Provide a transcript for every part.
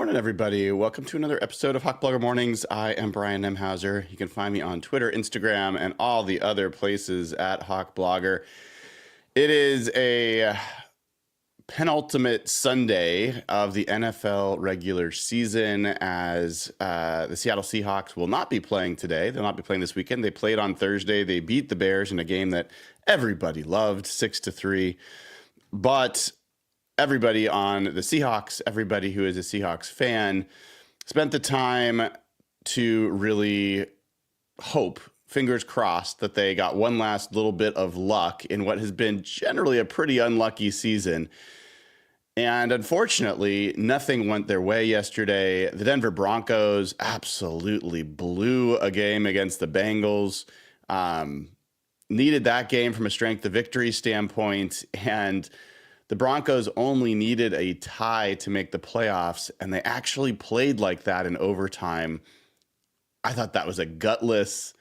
morning, everybody. Welcome to another episode of Hawk Blogger Mornings. I am Brian Nemhauser. You can find me on Twitter, Instagram, and all the other places at Hawk Blogger. It is a penultimate Sunday of the NFL regular season as the Seattle Seahawks will not be playing today. They'll not be playing this weekend. They played on Thursday. They beat the Bears in a game that everybody loved, 6-3. But everybody on the Seahawks, everybody who is a Seahawks fan, spent the time to really hope, fingers crossed, that they got one last little bit of luck in what has been generally a pretty unlucky season. And unfortunately, nothing went their way yesterday. The Denver Broncos absolutely blew a game against the Bengals. Needed that game from a strength to victory standpoint, and the Broncos only needed a tie to make the playoffs, and they actually played like that in overtime. I thought that was a gutless,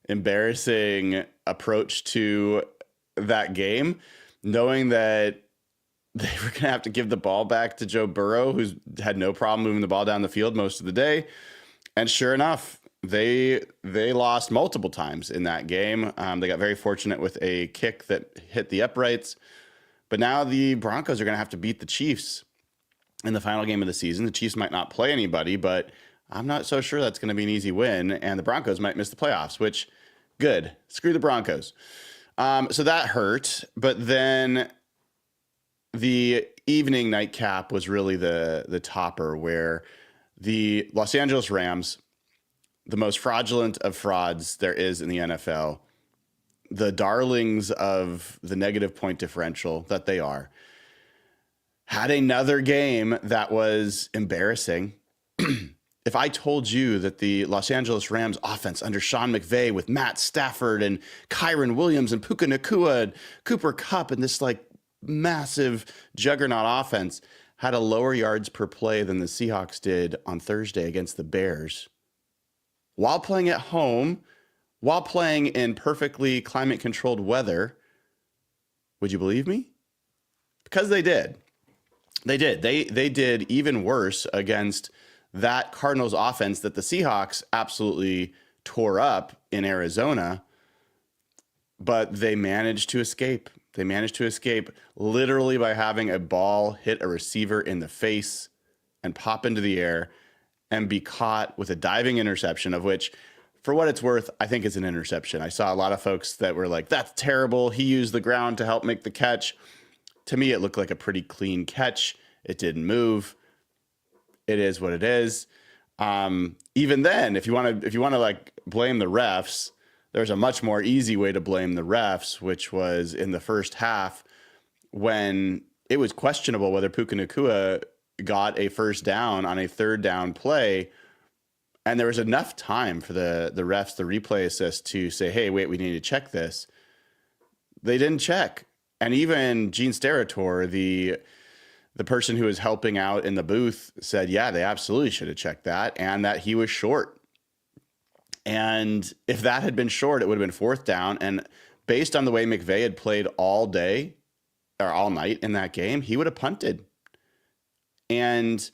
embarrassing approach to that game, knowing that they were going to have to give the ball back to Joe Burrow, who's had no problem moving the ball down the field most of the day. And sure enough, they lost multiple times in that game. They got very fortunate with a kick that hit the uprights. But now the Broncos are going to have to beat the Chiefs in the final game of the season. The Chiefs might not play anybody, but I'm not so sure that's going to be an easy win. And the Broncos might miss the playoffs, which, good. Screw the Broncos. So that hurt. But then the evening nightcap was really the topper, where the Los Angeles Rams, the most fraudulent of frauds there is in the NFL, the darlings of the negative point differential that they are, had another game that was embarrassing. If I told you that the Los Angeles Rams offense under Sean McVay with Matt Stafford and Kyron Williams and Puka Nacua and Cooper Kupp and this like massive juggernaut offense had a lower yards per play than the Seahawks did on Thursday against the Bears, while playing at home, while playing in perfectly climate-controlled weather, would you believe me? Because they did. They did. They did even worse against that Cardinals offense that the Seahawks absolutely tore up in Arizona, but they managed to escape. They managed to escape literally by having a ball hit a receiver in the face and pop into the air and be caught with a diving interception, of which, for what it's worth, I think it's an interception. I saw a lot of folks that were like, that's terrible. He used the ground to help make the catch. To me, it looked like a pretty clean catch. It didn't move. It is what it is. Even then, if you want to like blame the refs, there's a much more easy way to blame the refs, which was in the first half when it was questionable whether Puka Nacua got a first down on a third down play. And there was enough time for the refs, the replay assist, to say, hey, wait, we need to check this. They didn't check. And even Gene Steratore, the person who was helping out in the booth, said, yeah, they absolutely should have checked that, and that he was short. And if that had been short, it would have been fourth down. And based on the way McVay had played all day or all night in that game, he would have punted. And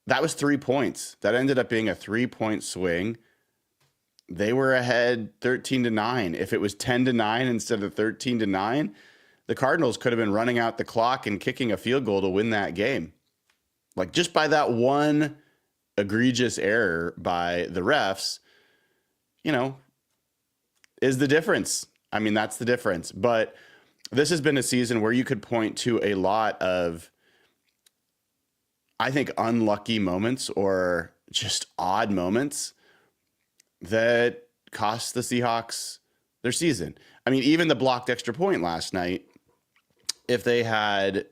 that was 3 points. That ended up being a 3-point swing. They were ahead 13-9. If it was 10-9 instead of 13-9, the Cardinals could have been running out the clock and kicking a field goal to win that game. Like, just by that one egregious error by the refs, is the difference. I mean, that's the difference. But this has been a season where you could point to a lot of, I think, unlucky moments or just odd moments that cost the Seahawks their season. I mean, even the blocked extra point last night, if they had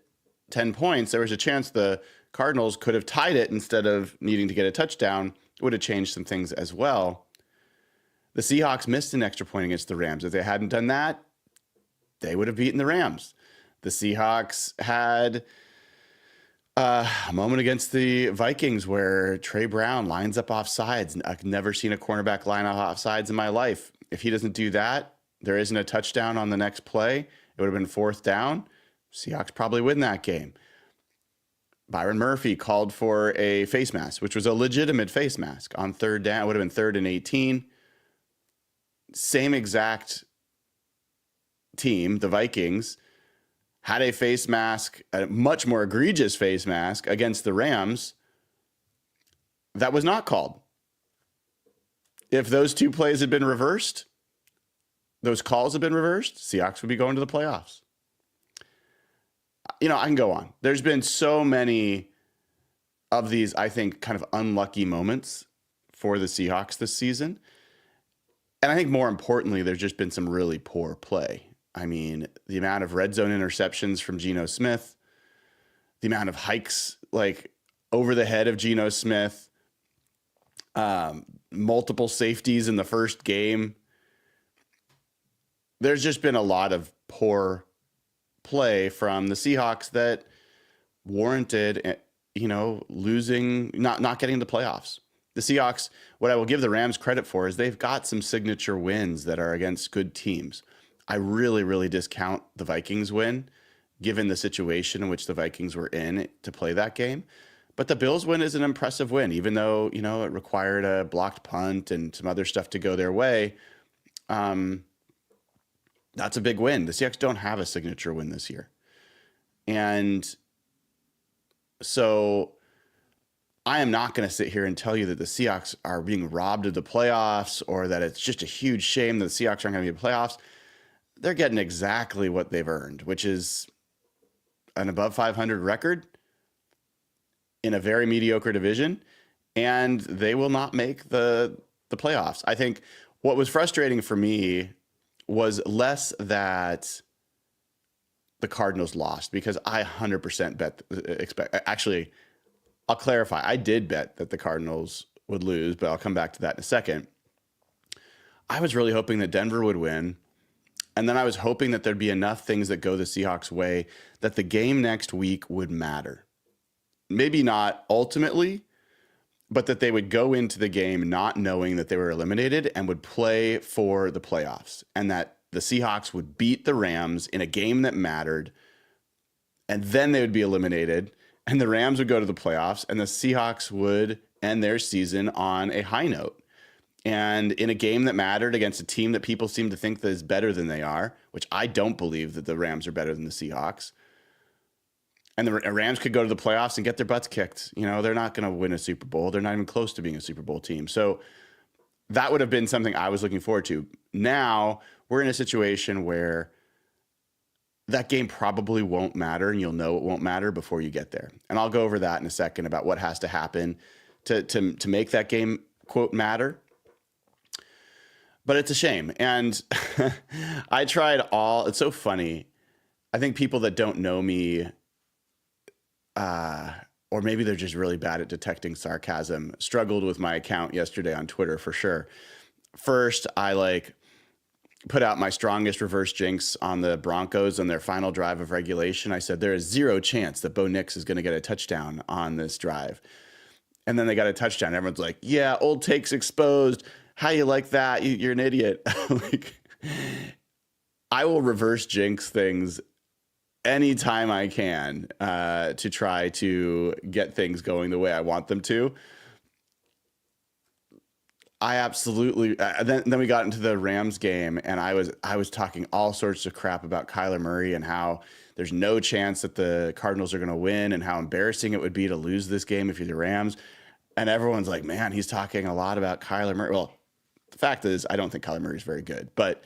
10 points, there was a chance the Cardinals could have tied it instead of needing to get a touchdown. It would have changed some things as well. The Seahawks missed an extra point against the Rams. If they hadn't done that, they would have beaten the Rams. The Seahawks had a moment against the Vikings where Trey Brown lines up off sides. I've never seen a cornerback line up off sides in my life. If he doesn't do that, there isn't a touchdown on the next play. It would have been fourth down. Seahawks probably win that game. Byron Murphy called for a face mask, which was a legitimate face mask on third down. It would have been 3rd and 18. Same exact team, the Vikings, had a face mask, a much more egregious face mask against the Rams that was not called. If those two plays had been reversed, those calls had been reversed, Seahawks would be going to the playoffs. I can go on. There's been so many of these, I think, kind of unlucky moments for the Seahawks this season. And I think more importantly, there's just been some really poor play. I mean, the amount of red zone interceptions from Geno Smith, the amount of hikes like over the head of Geno Smith, multiple safeties in the first game. There's just been a lot of poor play from the Seahawks that warranted, losing, not getting the playoffs. The Seahawks, what I will give the Rams credit for is they've got some signature wins that are against good teams. I really, really discount the Vikings win, given the situation in which the Vikings were in to play that game. But the Bills win is an impressive win, even though, it required a blocked punt and some other stuff to go their way. That's a big win. The Seahawks don't have a signature win this year. And so I am not going to sit here and tell you that the Seahawks are being robbed of the playoffs or that it's just a huge shame that the Seahawks aren't going to be in the playoffs. They're getting exactly what they've earned, which is an above 500 record in a very mediocre division, and they will not make the playoffs. I think what was frustrating for me was less that the Cardinals lost, because I 100% actually, I'll clarify. I did bet that the Cardinals would lose, but I'll come back to that in a second. I was really hoping that Denver would win. And then I was hoping that there'd be enough things that go the Seahawks' way that the game next week would matter. Maybe not ultimately, but that they would go into the game not knowing that they were eliminated and would play for the playoffs, and that the Seahawks would beat the Rams in a game that mattered, and then they would be eliminated, and the Rams would go to the playoffs, and the Seahawks would end their season on a high note. And in a game that mattered against a team that people seem to think that is better than they are, which I don't believe that the Rams are better than the Seahawks. And the Rams could go to the playoffs and get their butts kicked. They're not going to win a Super Bowl. They're not even close to being a Super Bowl team. So that would have been something I was looking forward to. Now we're in a situation where that game probably won't matter, and you'll know it won't matter before you get there. And I'll go over that in a second about what has to happen to make that game, quote, matter. But it's a shame. And I tried it's so funny. I think people that don't know me, or maybe they're just really bad at detecting sarcasm, struggled with my account yesterday on Twitter for sure. First, I put out my strongest reverse jinx on the Broncos on their final drive of regulation. I said, there is zero chance that Bo Nix is going to get a touchdown on this drive. And then they got a touchdown. Everyone's like, yeah, old takes exposed. How you like that? You're an idiot. I will reverse jinx things anytime I can to try to get things going the way I want them to. I absolutely. Then we got into the Rams game, and I was talking all sorts of crap about Kyler Murray and how there's no chance that the Cardinals are going to win, and how embarrassing it would be to lose this game if you're the Rams. And everyone's like, "Man, he's talking a lot about Kyler Murray." Well, the fact is, I don't think Kyler Murray is very good, but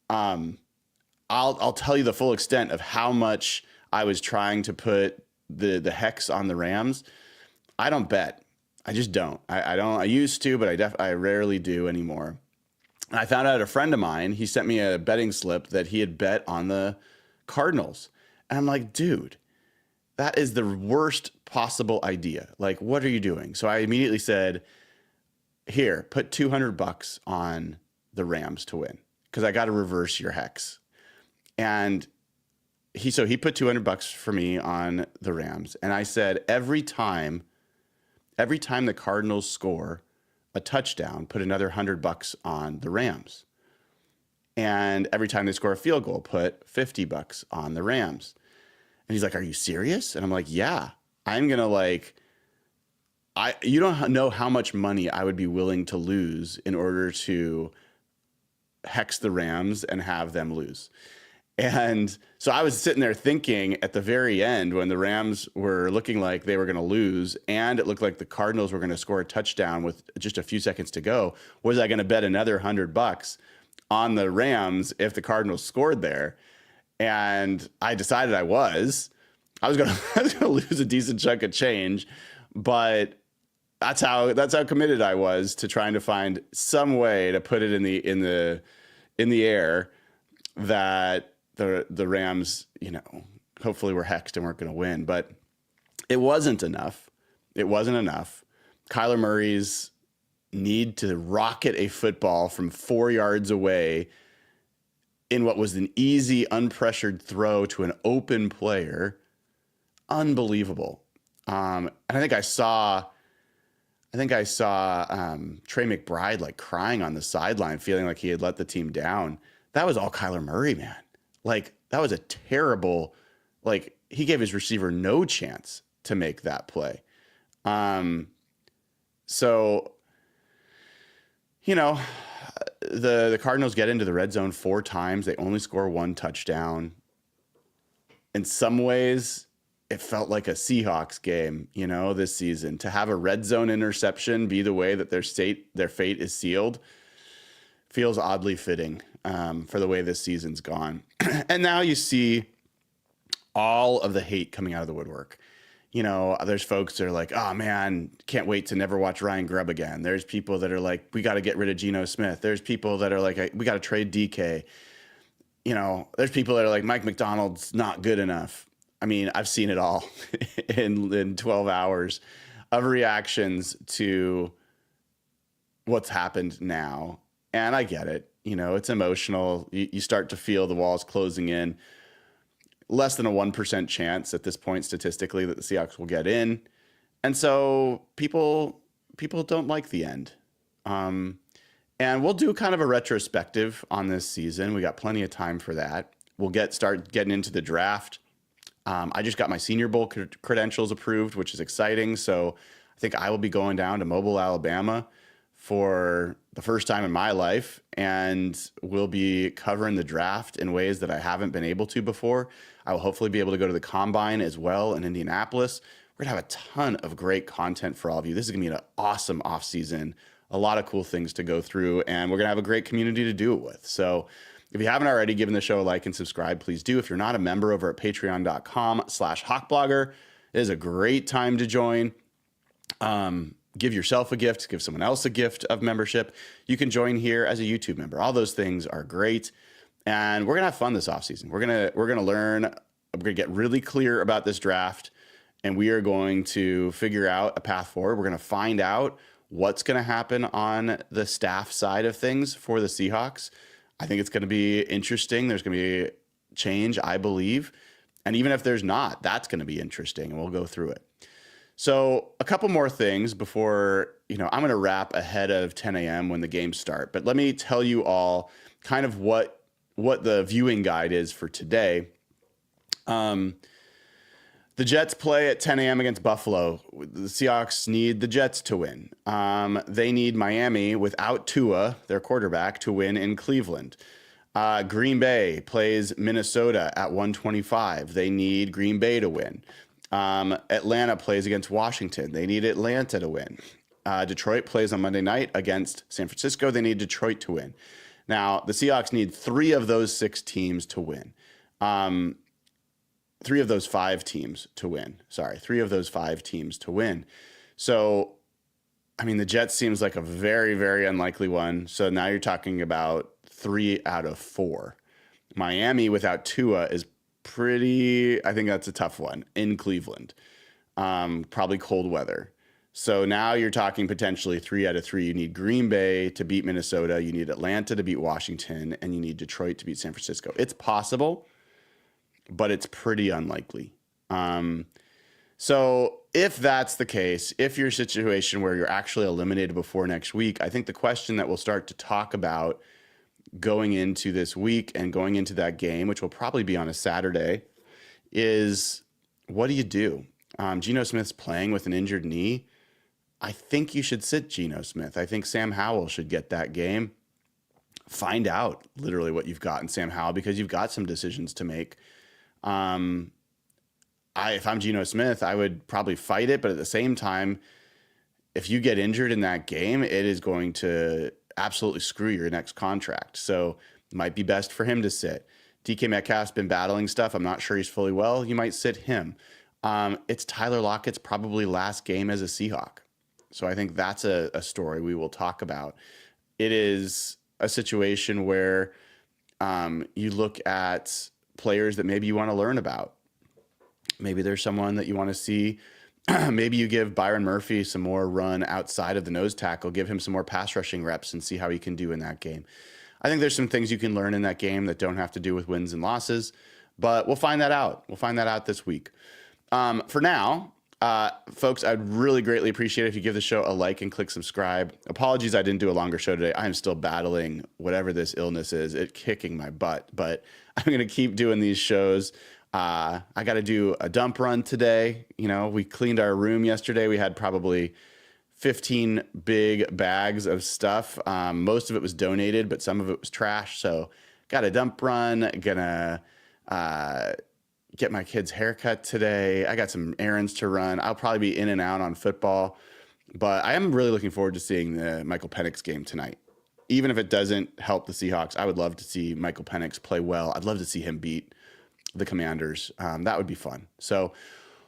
I'll tell you the full extent of how much I was trying to put the hex on the Rams. I don't bet. I just don't. I don't. I used to, but I rarely do anymore. And I found out a friend of mine, he sent me a betting slip that he had bet on the Cardinals. And I'm like, dude, that is the worst possible idea. Like, what are you doing? So I immediately said, here, put $200 on the Rams to win, because I got to reverse your hex. And he put $200 for me on the Rams. And I said, every time the Cardinals score a touchdown, put another $100 on the Rams. And every time they score a field goal, put $50 on the Rams. And he's like, are you serious? And I'm like, yeah. I'm going to you don't know how much money I would be willing to lose in order to hex the Rams and have them lose. And so I was sitting there thinking at the very end when the Rams were looking like they were going to lose and it looked like the Cardinals were going to score a touchdown with just a few seconds to go, was I going to bet another $100 on the Rams if the Cardinals scored there? And I decided I was going to lose a decent chunk of change, but that's how committed I was to trying to find some way to put it in the air that the Rams, hopefully were hexed and weren't going to win, but it wasn't enough. It wasn't enough. Kyler Murray's need to rocket a football from 4 yards away in what was an easy, unpressured throw to an open player, unbelievable. And I think I saw Trey McBride crying on the sideline, feeling like he had let the team down. That was all Kyler Murray, man. That was a terrible, he gave his receiver no chance to make that play. So, the Cardinals get into the red zone 4 times. They only score 1 touchdown. In some ways, it felt like a Seahawks game, this season. To have a red zone interception be the way that their fate is sealed feels oddly fitting for the way this season's gone. And now you see all of the hate coming out of the woodwork. There's folks that are like, oh man, can't wait to never watch Ryan Grubb again. There's people that are like, we got to get rid of Geno Smith. There's people that are like, we got to trade DK. There's people that are like, Mike McDonald's not good enough. I mean, I've seen it all in 12 hours of reactions to what's happened now. And I get it. It's emotional. You start to feel the walls closing in. Less than a 1% chance at this point statistically that the Seahawks will get in. And so people don't like the end. And we'll do kind of a retrospective on this season. We got plenty of time for that. We'll start getting into the draft. I just got my Senior Bowl credentials approved, which is exciting. So I think I will be going down to Mobile, Alabama for the first time in my life, and we'll be covering the draft in ways that I haven't been able to before. I will hopefully be able to go to the Combine as well in Indianapolis. We're going to have a ton of great content for all of you. This is going to be an awesome offseason, a lot of cool things to go through, and we're going to have a great community to do it with. So if you haven't already given the show a like and subscribe, please do. If you're not a member over at patreon.com/hawkblogger, it is a great time to join. Give yourself a gift, give someone else a gift of membership. You can join here as a YouTube member. All those things are great. And we're going to have fun this offseason. We're going to learn, we're going to get really clear about this draft, and we are going to figure out a path forward. We're going to find out what's going to happen on the staff side of things for the Seahawks. I think it's going to be interesting. There's going to be change, I believe. And even if there's not, that's going to be interesting, and we'll go through it. So a couple more things before, I'm going to wrap ahead of 10 a.m. when the games start. But let me tell you all kind of what the viewing guide is for today. The Jets play at 10 a.m. against Buffalo. The Seahawks need the Jets to win. They need Miami without Tua, their quarterback, to win in Cleveland. Green Bay plays Minnesota at 125. They need Green Bay to win. Atlanta plays against Washington. They need Atlanta to win. Detroit plays on Monday night against San Francisco. They need Detroit to win. Now, the Seahawks need 3 of those 6 teams to win. 3 of those 5 teams to win. Sorry, 3 of those 5 teams to win. So, the Jets seems like a very, very unlikely one. So now you're talking about 3 out of 4. Miami without Tua is I think that's a tough one in Cleveland. Probably cold weather. So now you're talking potentially 3 out of 3. You need Green Bay to beat Minnesota. You need Atlanta to beat Washington, and you need Detroit to beat San Francisco. It's possible, but it's pretty unlikely. So if that's the case, if you're a situation where you're actually eliminated before next week, I think the question that we'll start to talk about going into this week and going into that game, which will probably be on a Saturday, is what do you do? Geno Smith's playing with an injured knee. I think you should sit Geno Smith. I think Sam Howell should get that game. Find out literally what you've got in Sam Howell, because you've got some decisions to make. If I'm Geno Smith, I would probably fight it, but at the same time, if you get injured in that game, it is going to absolutely screw your next contract. So it might be best for him to sit. DK Metcalf's been battling stuff. I'm not sure he's fully well. You might sit him. It's Tyler Lockett's probably last game as a Seahawk. So I think that's a story we will talk about. It is a situation where you look at players that maybe you want to learn about. Maybe there's someone that you want to see. Maybe you give Byron Murphy some more run outside of the nose tackle, give him some more pass rushing reps and see how he can do in that game. I think there's some things you can learn in that game that don't have to do with wins and losses, but we'll find that out. We'll find that out this week. For now, folks, I'd really greatly appreciate it if you give the show a like and click subscribe. Apologies I didn't do a longer show today. I am still battling whatever this illness is. It's kicking my butt, but I'm going to keep doing these shows. I got to do a dump run today. You know, we cleaned our room yesterday. We had probably 15 big bags of stuff. Most of it was donated, but some of it was trash. So got a dump run, gonna get my kid's haircut today. I got some errands to run. I'll probably be in and out on football, but I am really looking forward to seeing the Michael Penix game tonight. Even if it doesn't help the Seahawks, I would love to see Michael Penix play well. I'd love to see him beat the Commanders. That would be fun. So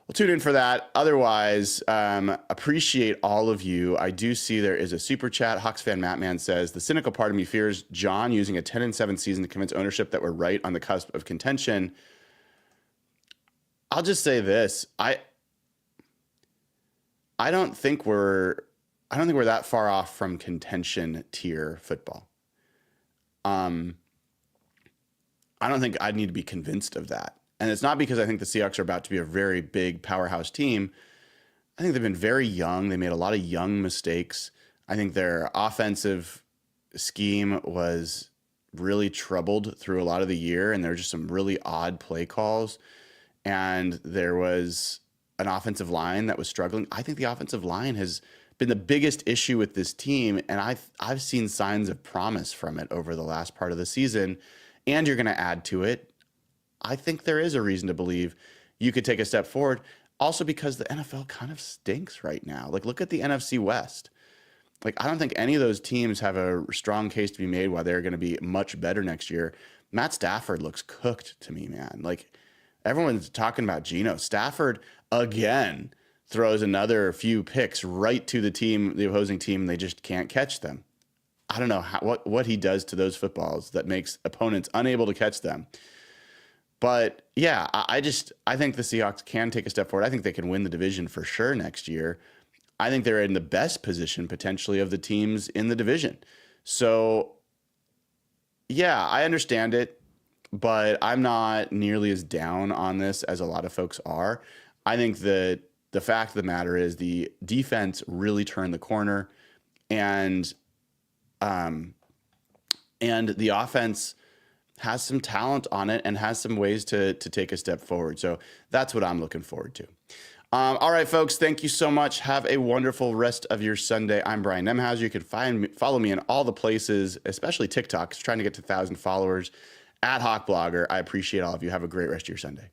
we'll tune in for that. Otherwise, appreciate all of you. I do see there is a super chat. Hawks fan Mattman says, the cynical part of me fears John using a 10-7 season to convince ownership that we're right on the cusp of contention. I'll just say this. I don't think we're that far off from contention tier football. I don't think I'd need to be convinced of that. And it's not because I think the Seahawks are about to be a very big powerhouse team. I think they've been very young. They made a lot of young mistakes. I think their offensive scheme was really troubled through a lot of the year, and there were just some really odd play calls. And there was an offensive line that was struggling. I think the offensive line has been the biggest issue with this team, and I've seen signs of promise from it over the last part of the season. And you're going to add to it. I think there is a reason to believe you could take a step forward. Also because the NFL kind of stinks right now. Like, look at the NFC West. Like, I don't think any of those teams have a strong case to be made why they're going to be much better next year. Matt Stafford looks cooked to me, man. Like, everyone's talking about Geno. Stafford, again, throws another few picks right to the opposing team, and they just can't catch them. I don't know what he does to those footballs that makes opponents unable to catch them. But yeah, I think the Seahawks can take a step forward. I think they can win the division for sure next year. I think they're in the best position potentially of the teams in the division. So yeah, I understand it, but I'm not nearly as down on this as a lot of folks are. I think that the fact of the matter is the defense really turned the corner, and the offense has some talent on it and has some ways to take a step forward. So that's what I'm looking forward to. All right, folks, thank you so much. Have a wonderful rest of your Sunday. I'm Brian Nemhauser. You can follow me in all the places, especially TikTok. It's trying to get to 1,000 followers, @HawkBlogger. I appreciate all of you. Have a great rest of your Sunday.